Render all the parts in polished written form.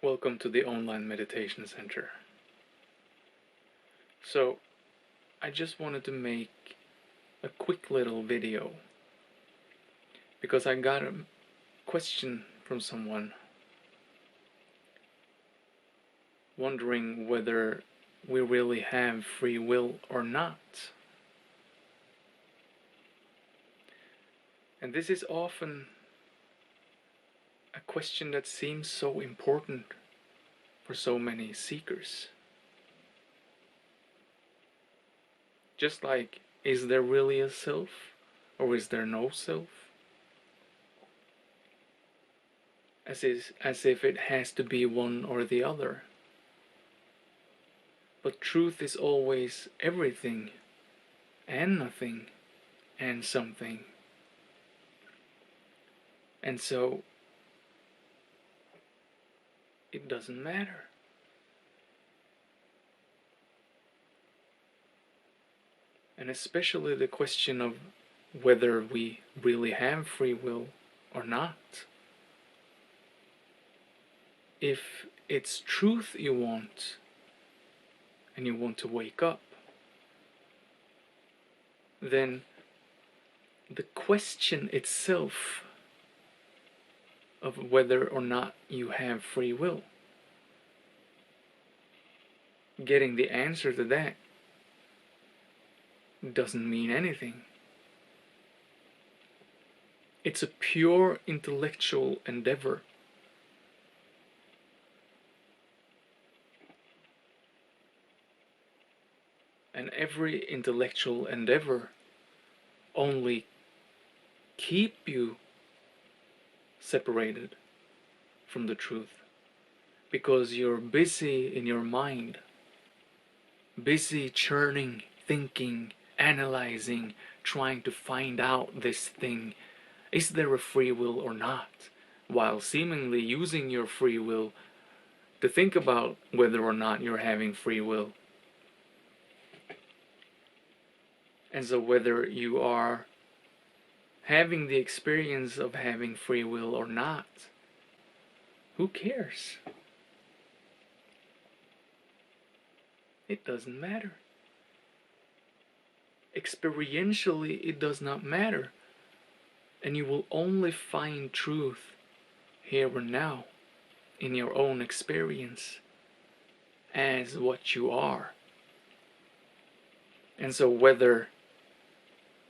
Welcome to the Online Meditation Center. So, I just wanted to make a quick little video because I got a question from someone wondering whether we really have free will or not. And this is often a question that seems so important for so many seekers. Just like, is there really a self, or is there no self? As if it has to be one or the other. But truth is always everything, and nothing, and something. And so, it doesn't matter. And especially the question of whether we really have free will or not. If it's truth you want, and you want to wake up, then the question itself of whether or not you have free will, getting the answer to that doesn't mean anything. It's a pure intellectual endeavor. And every intellectual endeavor only keep you separated from the truth, because you're busy in your mind, busy churning, thinking, analyzing, trying to find out this thing. Is there a free will or not? While seemingly using your free will to think about whether or not you're having free will. And so whether you are having the experience of having free will or not, who cares? It doesn't matter. Experientially, it does not matter. And you will only find truth here and now in your own experience as what you are. And so whether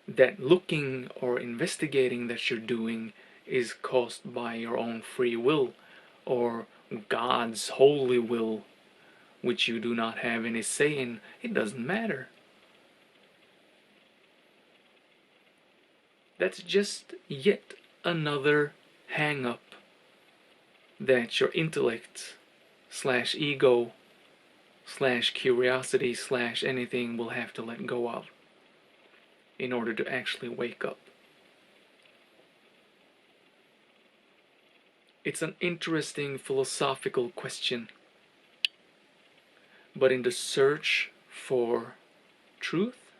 that looking or investigating that you're doing is caused by your own free will or God's holy will, which you do not have any say in, it doesn't matter. That's just yet another hang-up that your intellect / ego / curiosity / anything will have to let go of in order to actually wake up. It's an interesting philosophical question, but in the search for truth,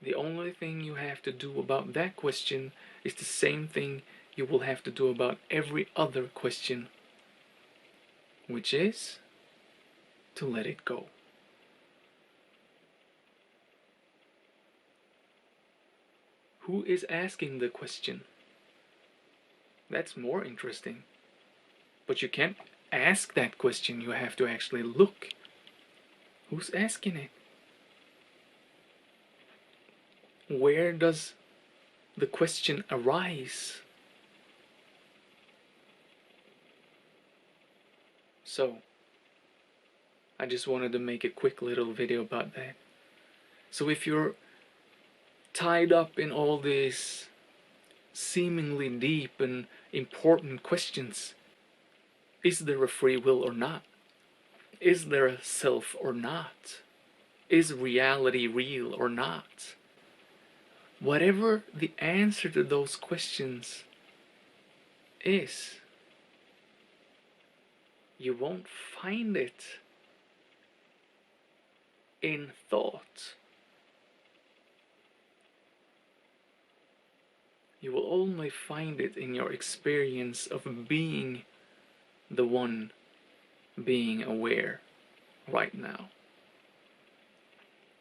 the only thing you have to do about that question is the same thing you will have to do about every other question, which is to let it go. Who is asking the question? That's more interesting. But you can't ask that question, you have to actually look. Who's asking it? Where does the question arise? So, I just wanted to make a quick little video about that. So if you're tied up in all these seemingly deep and important questions, is there a free will or not? Is there a self or not? Is reality real or not? Whatever the answer to those questions is, you won't find it in thought. You will only find it in your experience of being the one being aware right now.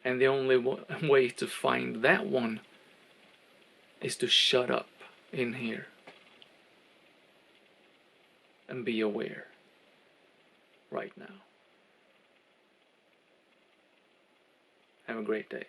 And the only way to find that one is to shut up in here and be aware right now. Have a great day.